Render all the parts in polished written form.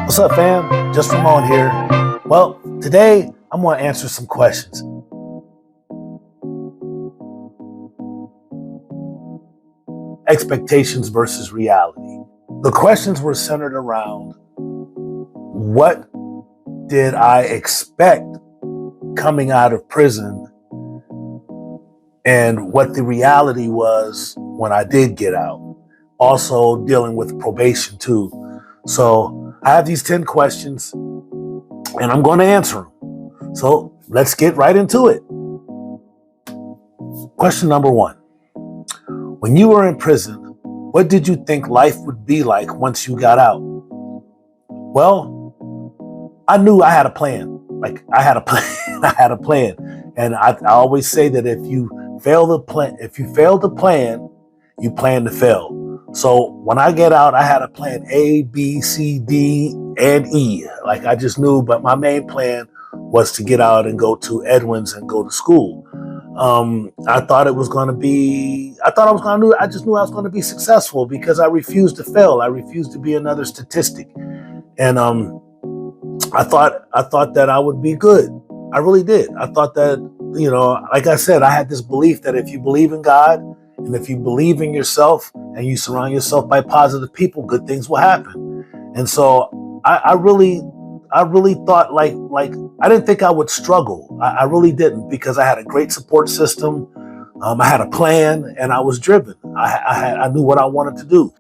What's up, fam? Just Ramon here. Well, today I'm going to answer some questions. Expectations versus reality. The questions were centered around what did I expect coming out of prison and what the reality was when I did get out. Also dealing with probation too. So I have these 10 questions and I'm going to answer them. So let's get right into it. Question number 1. When you were in prison, what did you think life would be like once you got out? Well, I knew I had a plan. I had a plan. And I always say that if you fail to plan, you plan to fail. So when I get out, I had a plan A, B, C, D, and E. I just knew, but my main plan was to get out and go to Edwin's and go to school. I thought it was going to be, I just knew I was going to be successful because I refused to fail. I refused to be another statistic. And I thought that I would be good. I really did. I thought that, like I said, I had this belief that if you believe in God and if you believe in yourself and you surround yourself by positive people, good things will happen. And so I really thought I didn't think I would struggle. I really didn't, because I had a great support system. I had a plan and I was driven. I knew what I wanted to do.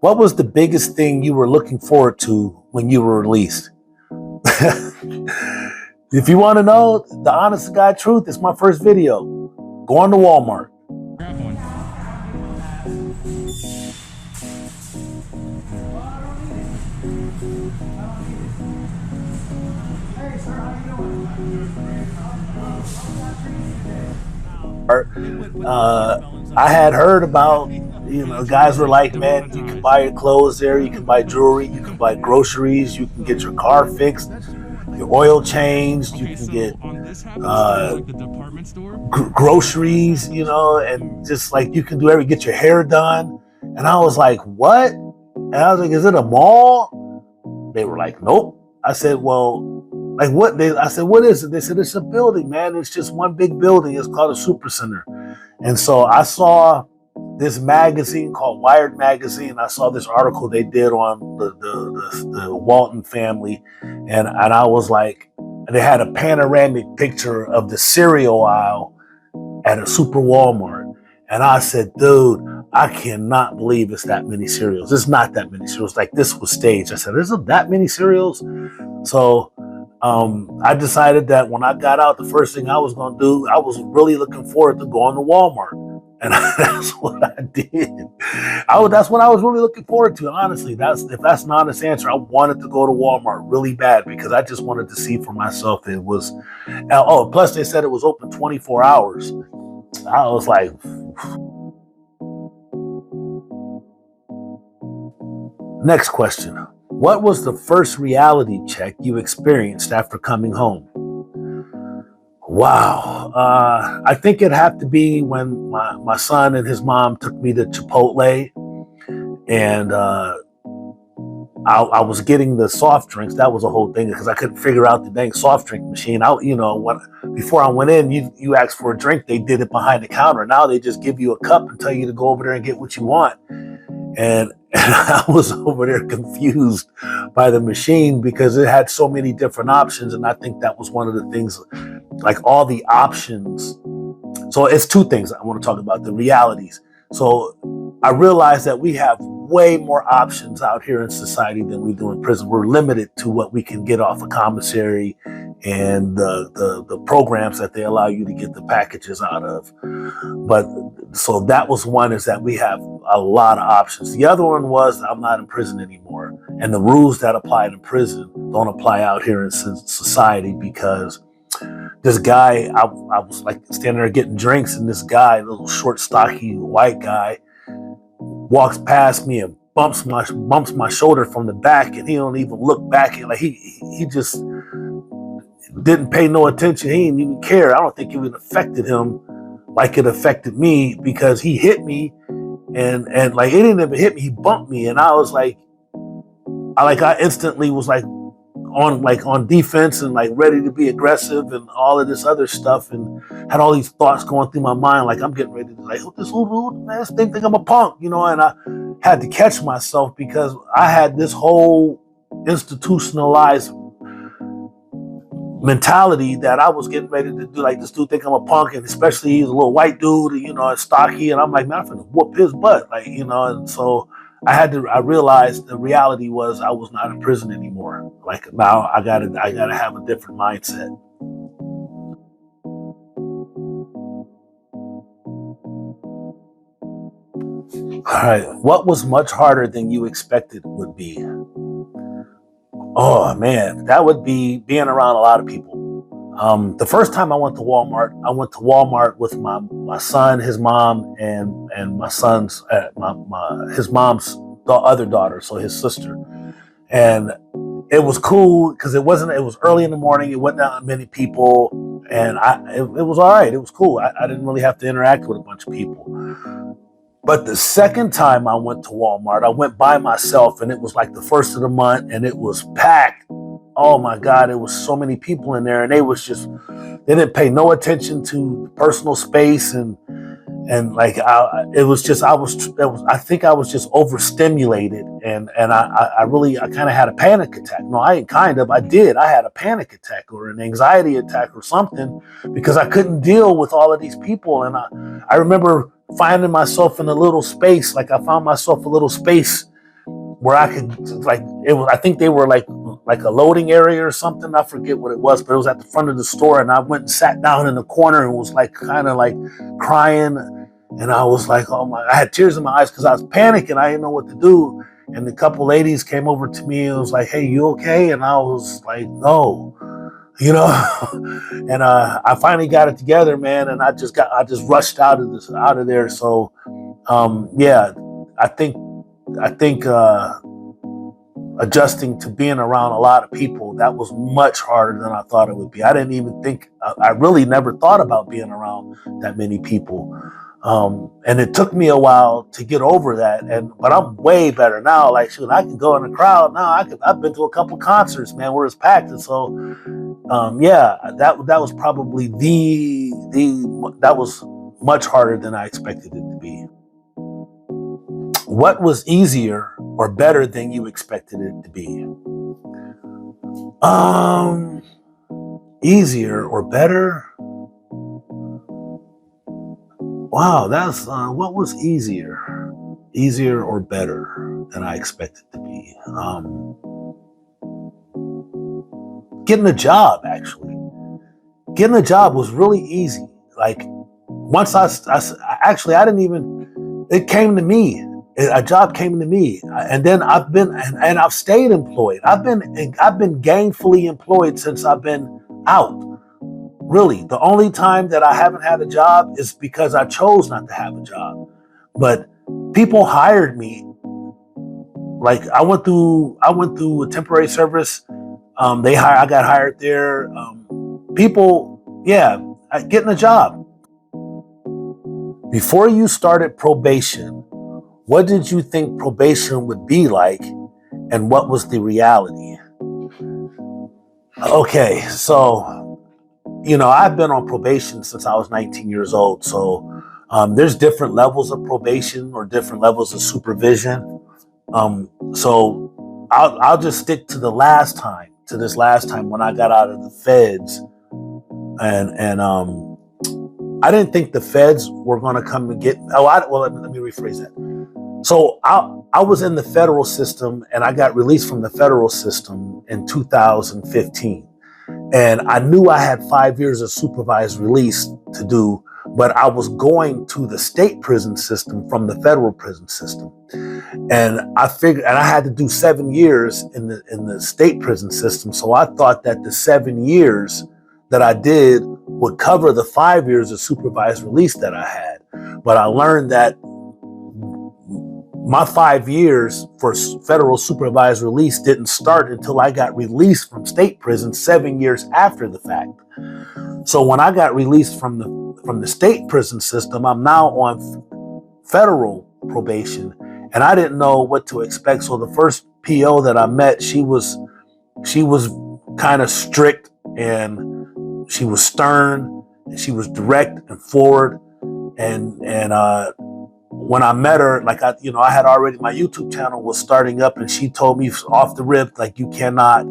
What was the biggest thing you were looking forward to when you were released? If you want to know the honest to God truth, it's my first video. Going to Walmart. Grab one. Hey, sir, how you doing? I had heard about, guys were like, man, you can buy your clothes there, you can buy jewelry, you can buy groceries, you can get your car fixed, your oil changed, you can get groceries, and just you can get your hair done. And I was like, what? And I was like, is it a mall? They were like, nope. I said, well, what? I said, what is it? They said, it's a building, man. It's just one big building. It's called a super center. And so I saw this magazine called Wired Magazine. I saw this article they did on the Walton family. And I was like, they had a panoramic picture of the cereal aisle at a super Walmart. And I said, dude, I cannot believe it's that many cereals. It's not that many cereals. This was staged. I said, isn't that many cereals? So I decided that when I got out, the first thing I was going to do, I was really looking forward to going to Walmart. And that's what I did. That's what I was really looking forward to, honestly. If that's an honest answer, I wanted to go to Walmart really bad because I just wanted to see for myself. It was, plus they said it was open 24 hours. I was like, next question. What was the first reality check you experienced after coming home? Wow. I think it'd have to be when my son and his mom took me to Chipotle, and I was getting the soft drinks. That was a whole thing because I couldn't figure out the dang soft drink machine. Before I went in, you asked for a drink. They did it behind the counter. Now they just give you a cup and tell you to go over there and get what you want. And I was over there confused by the machine because it had so many different options. And I think that was one of the things, all the options. So it's two things I want to talk about, the realities. So I realized that we have way more options out here in society than we do in prison. We're limited to what we can get off a commissary and the programs that they allow you to get the packages out of. But so that was one, is that we have a lot of options. The other one was I'm not in prison anymore. And the rules that applied in prison don't apply out here in society, because this guy, I was standing there getting drinks, and this guy, a little short, stocky white guy, walks past me and bumps my shoulder from the back, and he don't even look back. He just didn't pay no attention. He didn't even care. I don't think it even affected him like it affected me, because he hit me, and like, it didn't even hit me. He bumped me, and I was like, I instantly was on defense and like ready to be aggressive and all of this other stuff, and had all these thoughts going through my mind, like I'm getting ready to, like, this man, this thing think I'm a punk, and I had to catch myself, because I had this whole institutionalized mentality that I was getting ready to do, like, this dude think I'm a punk, and especially he's a little white dude, and stocky, and I'm like, man, I'm finna whoop his butt, like, and so I realized the reality was I was not in prison anymore. Like, now I gotta have a different mindset. All right. What was much harder than you expected would be? Oh man, that would be being around a lot of people. The first time I went to Walmart with my son, his mom, and my son's his mom's other daughter, so his sister. And it was cool because it was early in the morning. It wasn't that many people, and it was all right. It was cool. I didn't really have to interact with a bunch of people. But the second time I went to Walmart, I went by myself, and it was like the first of the month, and it was packed. Oh my God, it was so many people in there, and they didn't pay no attention to personal space, and like, I think I was just overstimulated, and I kind of had a panic attack. No, I had a panic attack or an anxiety attack or something, because I couldn't deal with all of these people. And I remember finding myself in a little space. Like, I found myself a little space where I could, like, I think they were like a loading area or something. I forget what it was, but it was at the front of the store, and I went and sat down in the corner and was like, kind of like crying. And I was like, I had tears in my eyes because I was panicking. I didn't know what to do. And a couple ladies came over to me and was like, "Hey, you okay?" And I was like, "No," and I finally got it together, man. And I just rushed out of there. So, yeah, I think adjusting to being around a lot of people, that was much harder than I thought it would be. I didn't even think, I really never thought about being around that many people. And it took me a while to get over that. But I'm way better now. Like, shoot, I can go in a crowd now. I've been to a couple concerts, man, where it's packed. And so, yeah, that was probably that was much harder than I expected it to be. What was easier or better than you expected it to be? Easier or better? Wow, that's what was easier or better than I expected to be? Getting a job, actually. Getting a job was really easy. Like, once I didn't even, it came to me. A job came to me, and then I've stayed employed. I've been gainfully employed since I've been out. Really, the only time that I haven't had a job is because I chose not to have a job. But people hired me. Like, I went through a temporary service. I got hired there. Getting a job. Before you started probation, what did you think probation would be like, and what was the reality? Okay, so, I've been on probation since I was 19 years old. So there's different levels of probation or different levels of supervision. So I'll just stick to this last time when I got out of the feds, and I didn't think the feds were going to come and get. Let me rephrase that. So I was in the federal system, and I got released from the federal system in 2015. And I knew I had 5 years of supervised release to do, but I was going to the state prison system from the federal prison system. And I figured, and I had to do 7 years in the state prison system. So I thought that the 7 years that I did would cover the 5 years of supervised release that I had. But I learned that my 5 years for federal supervised release didn't start until I got released from state prison 7 years after the fact. So when I got released from the state prison system, I'm now on federal probation, and I didn't know what to expect. So the first PO that I met, she was kind of strict, and she was stern, and she was direct and forward, and when I met her, like I had already, my YouTube channel was starting up, and she told me off the rip, like, you cannot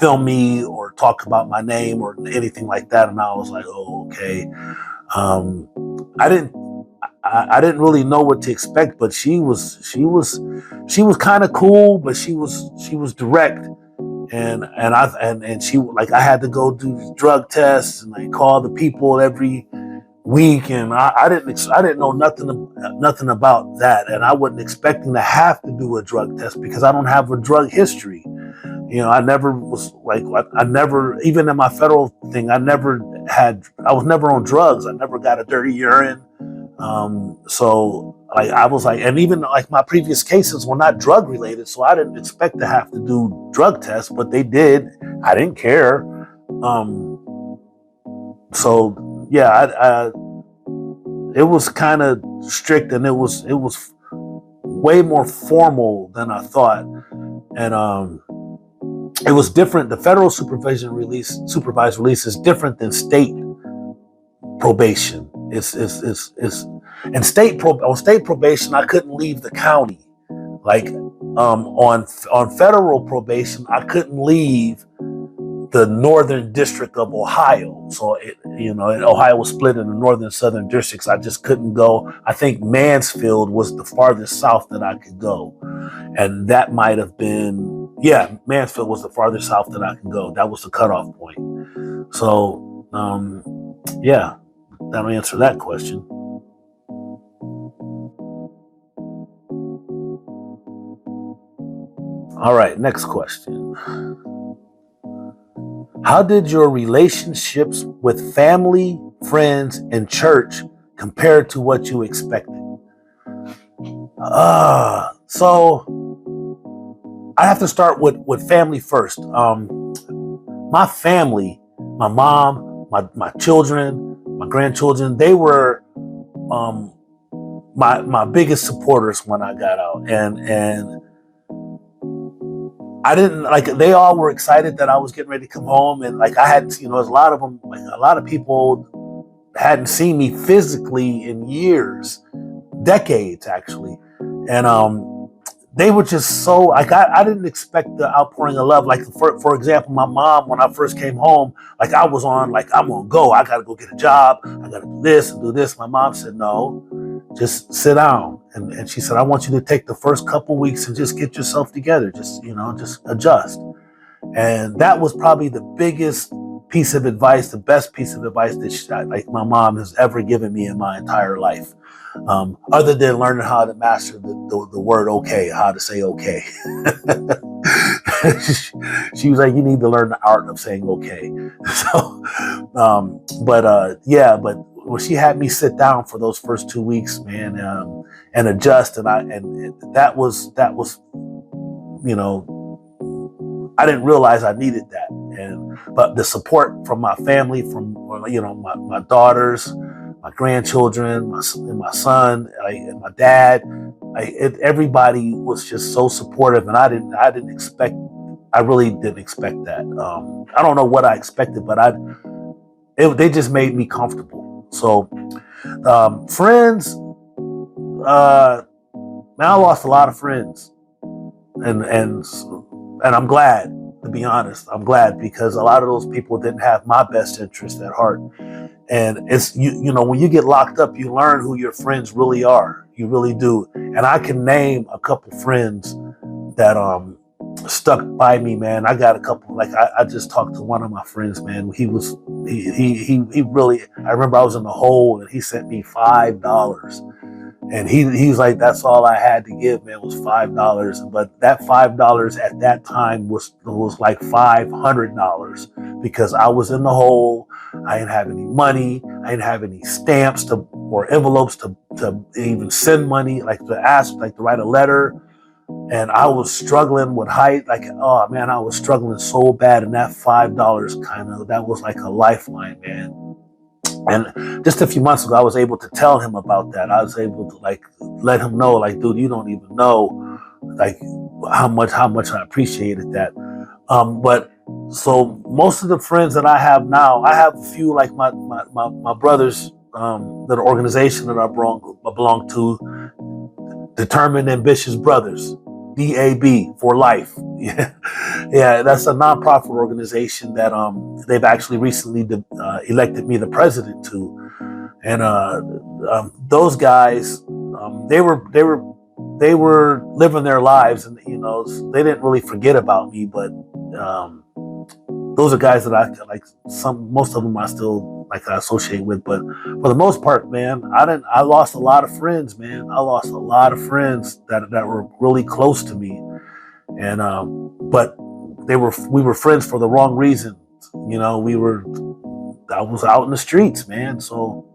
film me or talk about my name or anything like that. And I was like, oh, okay. I didn't really know what to expect, but she was kind of cool, but she was direct, and she, like, I had to go do drug tests and like call the people every week, and I didn't know nothing about that, and I wasn't expecting to have to do a drug test because I don't have a drug history. I never was like, I never, even in my federal thing, I was never on drugs. I never got a dirty urine. So like, I was like, and even like my previous cases were not drug related, so I didn't expect to have to do drug tests, but they did. I didn't care. So yeah, it was kind of strict, and it was way more formal than I thought, and it was different. The federal supervised release is different than state probation. It's and on state probation, I couldn't leave the county. Like on federal probation, I couldn't leave the northern district of Ohio. So Ohio was split into northern and southern districts. I just couldn't go. I think Mansfield was the farthest south that I could go, and that might have been, Mansfield was the farthest south that I could go. That was the cutoff point. So that'll answer that question. All right, next question. How did your relationships with family, friends, and church compare to what you expected? So I have to start with family first. My family, my mom, my children, my grandchildren, they were my biggest supporters when I got out, and I didn't like. They all were excited that I was getting ready to come home, and like I hadn't, there's a lot of them. Like, a lot of people hadn't seen me physically in years, decades actually, and they were just so like, I didn't expect the outpouring of love. Like for example, my mom, when I first came home, like I was on, like, I'm gonna go. I gotta go get a job. I gotta do this and do this. My mom said, no, just sit down. And she said, I want you to take the first couple weeks and just get yourself together. Just adjust. And that was probably the biggest piece of advice, the best piece of advice that my mom has ever given me in my entire life. Other than learning how to master the word okay, how to say okay. She was like, you need to learn the art of saying okay. So, but when she had me sit down for those first 2 weeks, man, and adjust, and that was, I didn't realize I needed that. But the support from my family, from, my daughters, my grandchildren, my son, and my dad, everybody was just so supportive, and I really didn't expect that. I don't know what I expected, but they just made me comfortable. So, friends, man, I lost a lot of friends, and I'm glad. To be honest, I'm glad, because a lot of those people didn't have my best interest at heart. And it's, when you get locked up, you learn who your friends really are. You really do. And I can name a couple friends that stuck by me, man. I got a couple, like I just talked to one of my friends, man. He really, I remember I was in the hole, and he sent me $5. And he was like, that's all I had to give, man, was $5. But that $5 at that time was like $500, because I was in the hole. I didn't have any money. I didn't have any stamps or envelopes to to even send money, like to ask, like to write a letter. And I was struggling with height. Like, oh man, I was struggling so bad. And that $5 that was like a lifeline, man. And just a few months ago, I was able to tell him about that. I was able to like let him know, like, dude, you don't even know like how much I appreciated that. But so most of the friends that I have now, I have a few like my brothers, that organization that I belong to, Determined Ambitious Brothers, DAB for life. Yeah, yeah, that's a nonprofit organization that they've actually recently elected me the president to, and those guys, they were living their lives, and they didn't really forget about me, but those are guys that I like. Most of them I still like I associate with, but for the most part, man, I lost a lot of friends, man. I lost a lot of friends that were really close to me, and but we were friends for the wrong reasons. I was out in the streets, man. So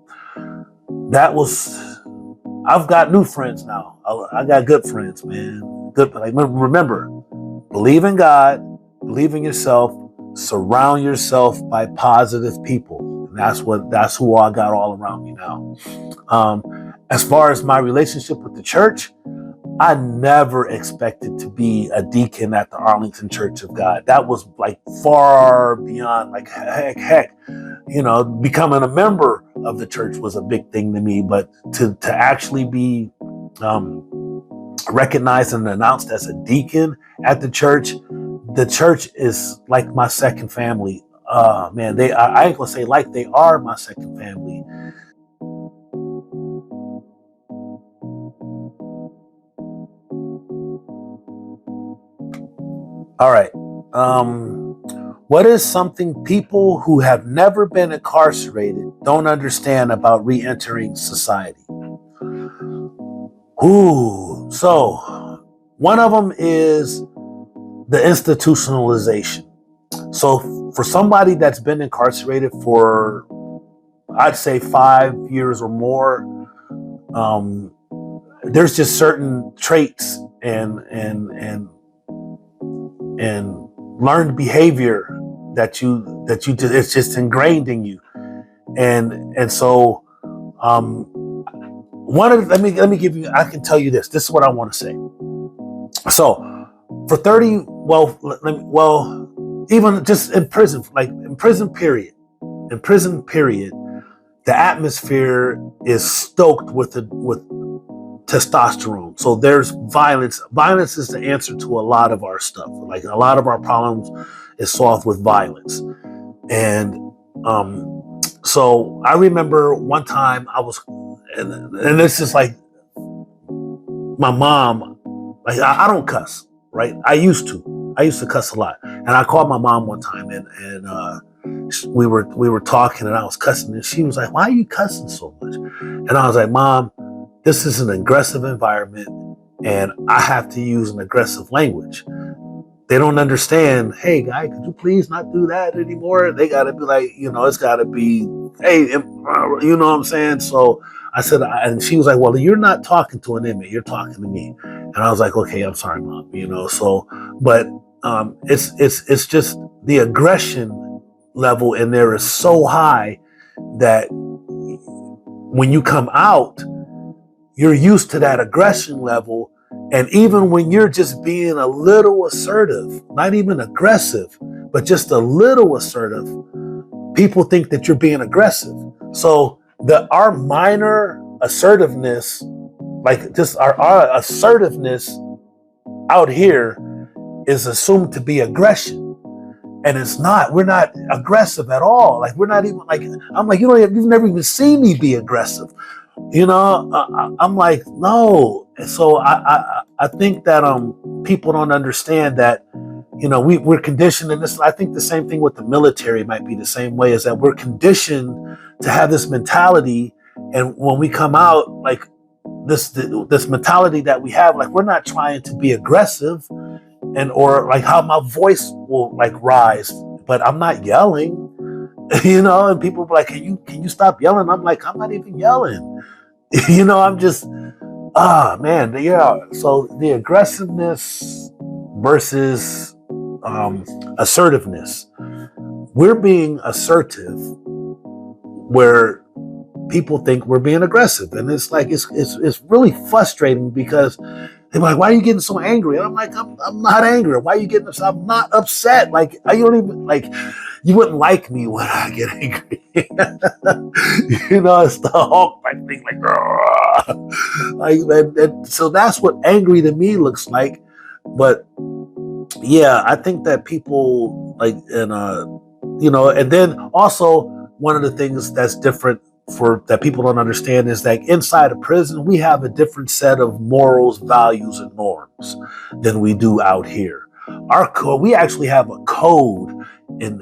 I've got new friends now. I got good friends, man. Good. Like, remember, believe in God, believe in yourself, surround yourself by positive people. And that's who I got all around me now. As far as my relationship with the church, I never expected to be a deacon at the Arlington Church of God. That was like far beyond, like heck, becoming a member of the church was a big thing to me. But to actually be recognized and announced as a deacon at the church is like my second family. Man, I ain't gonna say like they are my second family. All right. What is something people who have never been incarcerated don't understand about reentering society? Ooh, so one of them is the institutionalization. So for somebody that's been incarcerated for, I'd say 5 years or more, there's just certain traits and learned behavior that you just, it's just ingrained in you, and so let me give you, I can tell you this is what I want to say. So for 30, even just in prison, period, the atmosphere is stoked with testosterone. So there's violence. Violence is the answer to a lot of our stuff. Like a lot of our problems is solved with violence. And so I remember one time and this is like my mom, like I don't cuss, right? I used to cuss a lot. And I called my mom one time and we were talking and I was cussing and she was like, "Why are you cussing so much?" And I was like, "Mom, this is an aggressive environment and I have to use an aggressive language. They don't understand, hey, guy, could you please not do that anymore?" They got to be like, it's got to be, hey, you know what I'm saying? So I said, and she was like, "Well, you're not talking to an inmate, you're talking to me." And I was like, "Okay, I'm sorry, Mom." So, but it's just the aggression level in there is so high that when you come out, you're used to that aggression level. And even when you're just being a little assertive, not even aggressive, but just a little assertive, people think that you're being aggressive. So our minor assertiveness, like just our assertiveness out here is assumed to be aggression. And it's not. We're not aggressive at all. Like we're not even like, I'm like, you've never even seen me be aggressive. I'm like, no. And so I think that people don't understand that, we're conditioned in this. I think the same thing with the military might be the same way, is that we're conditioned to have this mentality. And when we come out, like this mentality that we have, like we're not trying to be aggressive, or like how my voice will like rise, but I'm not yelling, and people be like, can you stop yelling? I'm like, I'm not even yelling. I'm just, man, yeah. So the aggressiveness versus assertiveness. We're being assertive where people think we're being aggressive, and it's like it's really frustrating because they're like, "Why are you getting so angry?" And I'm like, "I'm not angry. Why are you getting upset? I'm not upset. Like, I don't even like. You wouldn't like me when I get angry." It's the Hulk like thing, like, like, and so that's what angry to me looks like. But yeah, I think that people like, and then also one of the things that's different for that people don't understand is that inside of prison we have a different set of morals, values, and norms than we do out here. Our code, we actually have a code and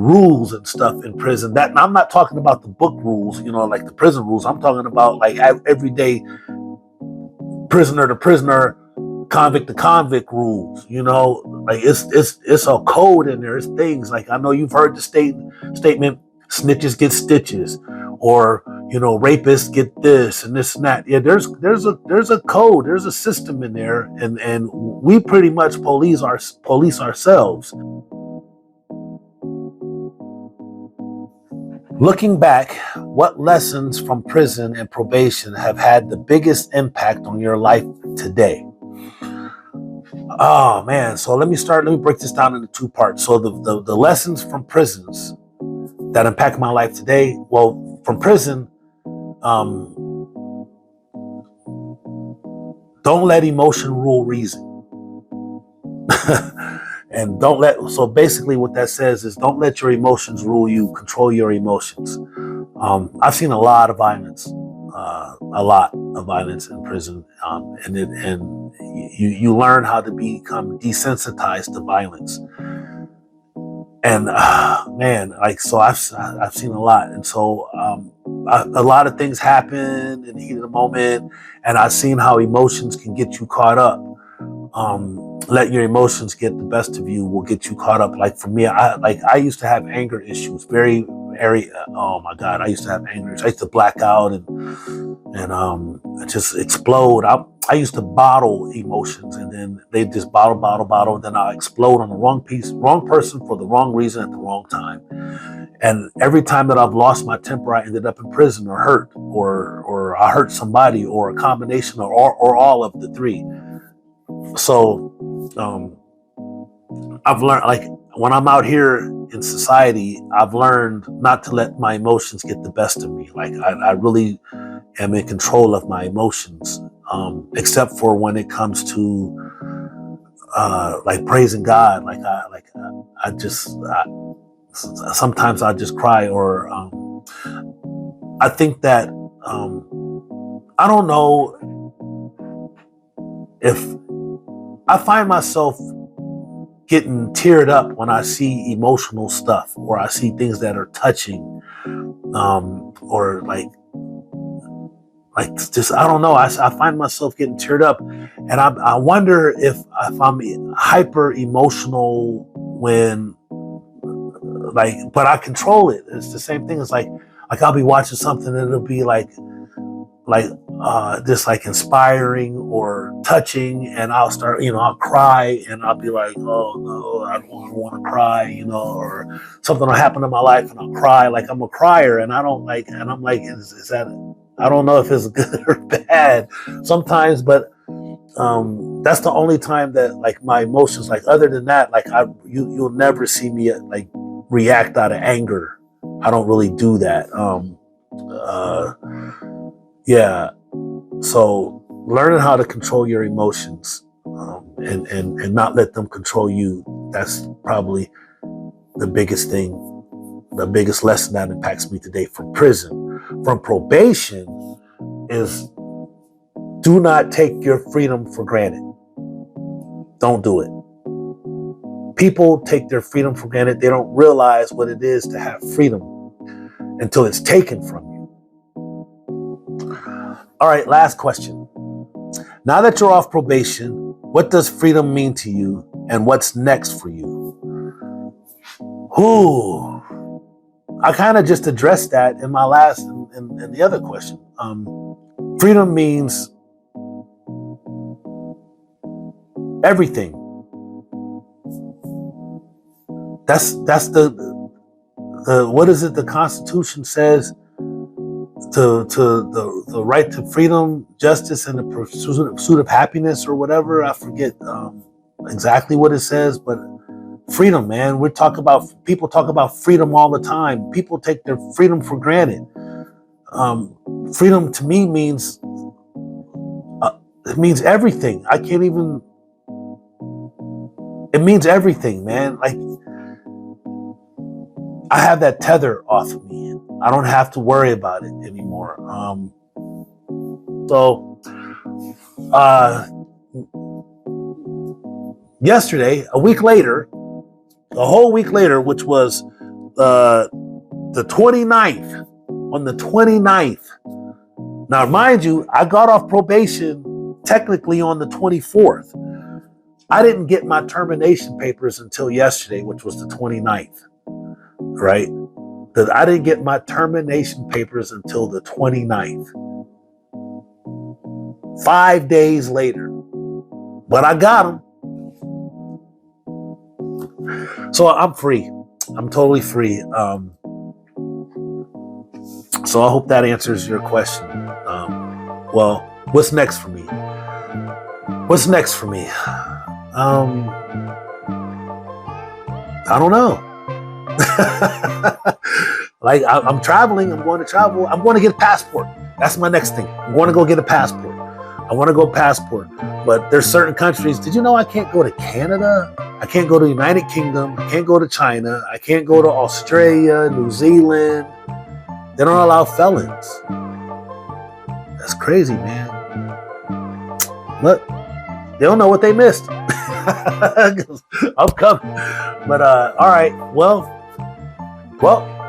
rules and stuff in prison. That, and I'm not talking about the book rules, like the prison rules. I'm talking about like everyday prisoner to prisoner, convict to convict rules. Like it's a code in there. It's things like, I know you've heard the statement, snitches get stitches, or rapists get this and this and that. Yeah, there's a code, there's a system in there, and we pretty much police ourselves. Looking back, what lessons from prison and probation have had the biggest impact on your life today? Oh man, so let me break this down into two parts. So the lessons from prisons that impact my life today. Well, from prison, don't let emotion rule reason. And so basically what that says is, don't let your emotions rule you, control your emotions. I've seen a lot of violence in prison. And you learn how to become desensitized to violence. And man, like, so I've seen a lot. And so a lot of things happen in the heat of the moment, and I've seen how emotions can get you caught up. Let your emotions get the best of you will get you caught up. Like for me, I used to have anger issues, very oh my God, I used to have anger issues. I used to black out and just explode. I used to bottle emotions, and then they just bottle, and then I explode on the wrong person for the wrong reason at the wrong time. And every time that I've lost my temper, I ended up in prison or hurt, or I hurt somebody, or a combination or all of the three. So I've learned, like, when I'm out here in society, I've learned not to let my emotions get the best of me. Like I really am in control of my emotions, except for when it comes to like praising God. Sometimes I just cry, or I think that I don't know if I find myself getting teared up when I see emotional stuff, or I see things that are touching, or just, I don't know. I find myself getting teared up, and I wonder if I'm hyper emotional when, but I control it. It's the same thing. It's like I'll be watching something and it'll be just like inspiring or touching, and I'll start, I'll cry, and I'll be like, oh no, I don't want to cry, or something will happen in my life and I'll cry. Like, I'm a crier, and I don't like, and I'm like, is that, I don't know if it's good or bad sometimes, but that's the only time that, like, my emotions, like, other than that, like, you'll never see me like react out of anger. I don't really do that. Yeah. So learning how to control your emotions, and not let them control you. That's probably the biggest thing, the biggest lesson that impacts me today from prison. From probation is, do not take your freedom for granted. Don't do it. People take their freedom for granted. They don't realize what it is to have freedom until it's taken from you. All right, last question. Now that you're off probation, what does freedom mean to you, and what's next for you? I kind of just addressed that in my last, in the other question. Freedom means everything. That's the what is it the Constitution says? To the right to freedom, justice, and the pursuit of happiness, or whatever. I forget exactly what it says, but freedom, man. People talk about freedom all the time. People take their freedom for granted. Freedom to me means it means everything. It means everything, man. Like, I have that tether off of me. I don't have to worry about it anymore. Yesterday, a whole week later, which was the 29th, on the 29th. Now, mind you, I got off probation technically on the 24th. I didn't get my termination papers until yesterday, which was the 29th, right? I didn't get my termination papers until the 29th. 5 days later. But I got them. So I'm free. I'm totally free. So I hope that answers your question. Well, what's next for me? What's next for me? I don't know. Like, I'm traveling. I'm going to travel. I'm going to get a passport. That's my next thing. I'm going to go get a passport. I want to go passport. But there's certain countries. Did you know I can't go to Canada? I can't go to the United Kingdom. I can't go to China. I can't go to Australia, New Zealand. They don't allow felons. That's crazy, man. But they don't know what they missed. I'm coming. But all right. Well,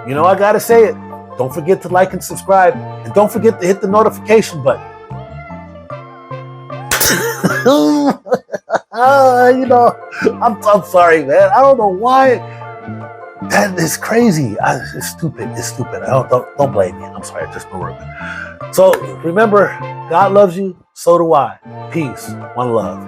you know, I gotta say it. Don't forget to like and subscribe, and don't forget to hit the notification button. You know, I'm sorry, man. I don't know why. That is crazy. It's stupid. It's stupid. Don't blame me. I'm sorry. Just don't worry. So remember, God loves you. So do I. Peace. One love.